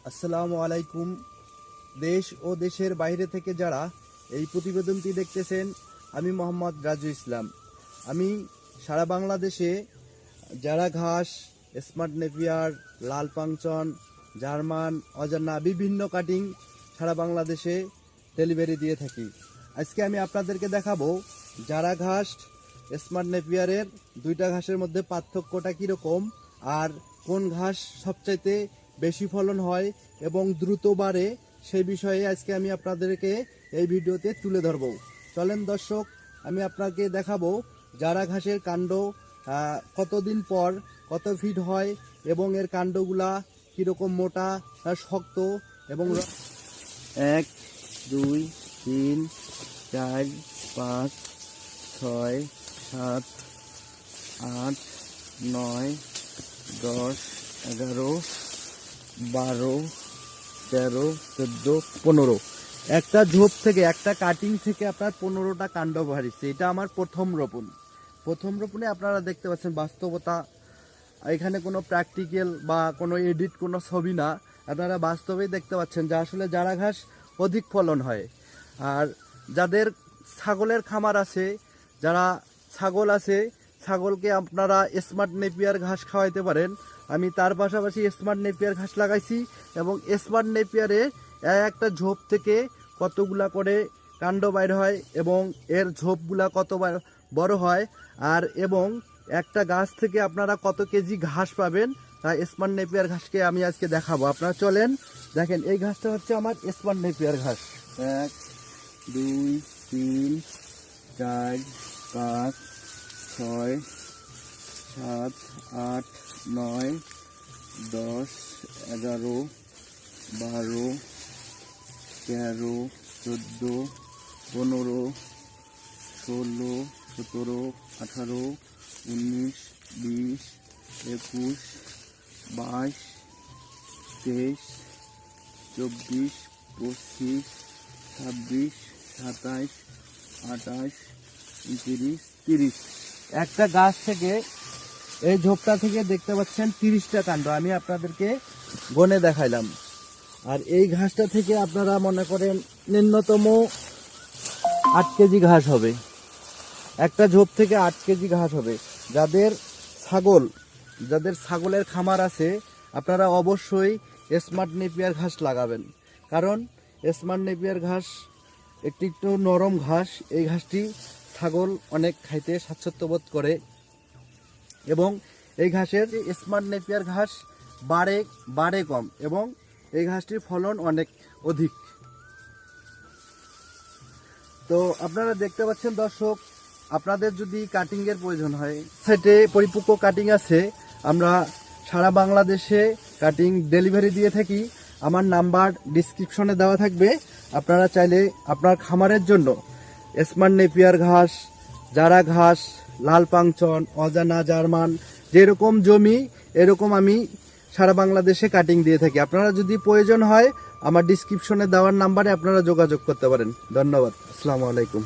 আসসালামু আলাইকুম। দেশ ও দেশের বাইরে থেকে যারা এই প্রতিবেদনটি দেখতেছেন, আমি মোহাম্মদ রাজু ইসলাম। আমি সারা বাংলাদেশে যারা ঘাস, স্মার্ট নেপিয়ার, লাল পাংচন, জার্মান, অজানা বিভিন্ন কাটিং সারা বাংলাদেশে ডেলিভারি দিয়ে থাকি। আজকে আমি আপনাদেরকে দেখাবো যারা ঘাস, স্মার্ট নেপিয়ারের দুইটা ঘাসের মধ্যে পার্থক্যটা কীরকম, আর কোন ঘাস সবচাইতে বেশি ফলন হয় এবং দ্রুত বাড়ে, সেই বিষয়ে আজকে আমি আপনাদেরকে এই ভিডিওতে তুলে ধরব। চলেন দর্শক, আমি আপনাকে দেখাবো যারা ঘাসের কাণ্ড কতদিন পর কত ফিট হয় এবং এর কাণ্ডগুলা কীরকম মোটা, শক্ত এবং 1 2 3 4 5 6 7 8 9 10 11 12 13 14 15 একটা ঝোপ থেকে, একটা কাটিং থেকে আপনার 15টা কাণ্ড বাড়িছে। এটা আমার প্রথম রোপণে আপনারা দেখতে পাচ্ছেন বাস্তবতা। এখানে কোনো প্র্যাকটিক্যাল বা কোনো এডিট, কোনো ছবি না, আপনারা বাস্তবেই দেখতে পাচ্ছেন যে আসলে যারা ঘাস অধিক ফলন হয়। আর যাদের ছাগলের খামার আছে, যারা ছাগল আছে, ছাগলকে আপনারা স্মার্ট নেপিয়ার ঘাস খাওয়াইতে পারেন। আমি তার পাশাপাশি স্মার্ট নেপিয়ার ঘাস লাগাইছি এবং স্মার্ট নেপিয়ারে একটা ঝোপ থেকে কতগুলা করে কাণ্ড বাইর হয় এবং এর ঝোপগুলা কত বড় হয়, আর এবং একটা গাছ থেকে আপনারা কত কেজি ঘাস পাবেন, তাই স্মার্ট নেপিয়ার ঘাসকে আমি আজকে দেখাবো। আপনারা চলেন দেখেন, এই ঘাসটা হচ্ছে আমার স্মার্ট নেপিয়ার ঘাস। 1 2 3 4 5 6 7 8 9 10 11 12 13 14 15 16 17 18 19 20 21 22 23 24 25 26 27 28 29 30। একটা গাছ থেকে, এই ঝোপটা থেকে দেখতে পাচ্ছেন 30টা কাণ্ড আমি আপনাদেরকে গনে দেখাইলাম। আর এই ঘাসটা থেকে আপনারা মনে করেন ন্যূনতম 8 কেজি ঘাস হবে। একটা ঝোপ থেকে 8 কেজি ঘাস হবে। যাদের ছাগলের খামার আছে, আপনারা অবশ্যই স্মার্ট নেপিয়ার ঘাস লাগাবেন, কারণ স্মার্ট নেপিয়ার ঘাস একটু নরম ঘাস। এই ঘাসটি ছাগল অনেক খাইতে স্বাচ্ছন্দ্য বোধ করে এবং এই ঘাসের স্মার্ট নেপিয়ার ঘাস বাড়ে কম এবং এই ঘাসটির ফলন অনেক অধিক। তো আপনারা দেখতে পাচ্ছেন দর্শক, আপনাদের যদি কাটিংয়ের প্রয়োজন হয়, সেটে পরিপক্ক কাটিং আছে। আমরা সারা বাংলাদেশে কাটিং ডেলিভারি দিয়ে থাকি। আমার নাম্বার ডিসক্রিপশনে দেওয়া থাকবে। আপনারা চাইলে আপনার খামারের জন্য স্মার্ট নেপিয়ার ঘাস, যারা ঘাস, লাল পাংচন, অজানা, জার্মান, যেরকম জমি এরকম আমি সারা বাংলাদেশে কাটিং দিয়ে থাকি। আপনারা যদি প্রয়োজন হয় আমার ডিসক্রিপশনে দেওয়ার নাম্বারে আপনারা যোগাযোগ করতে পারেন। ধন্যবাদ। আসসালামু আলাইকুম।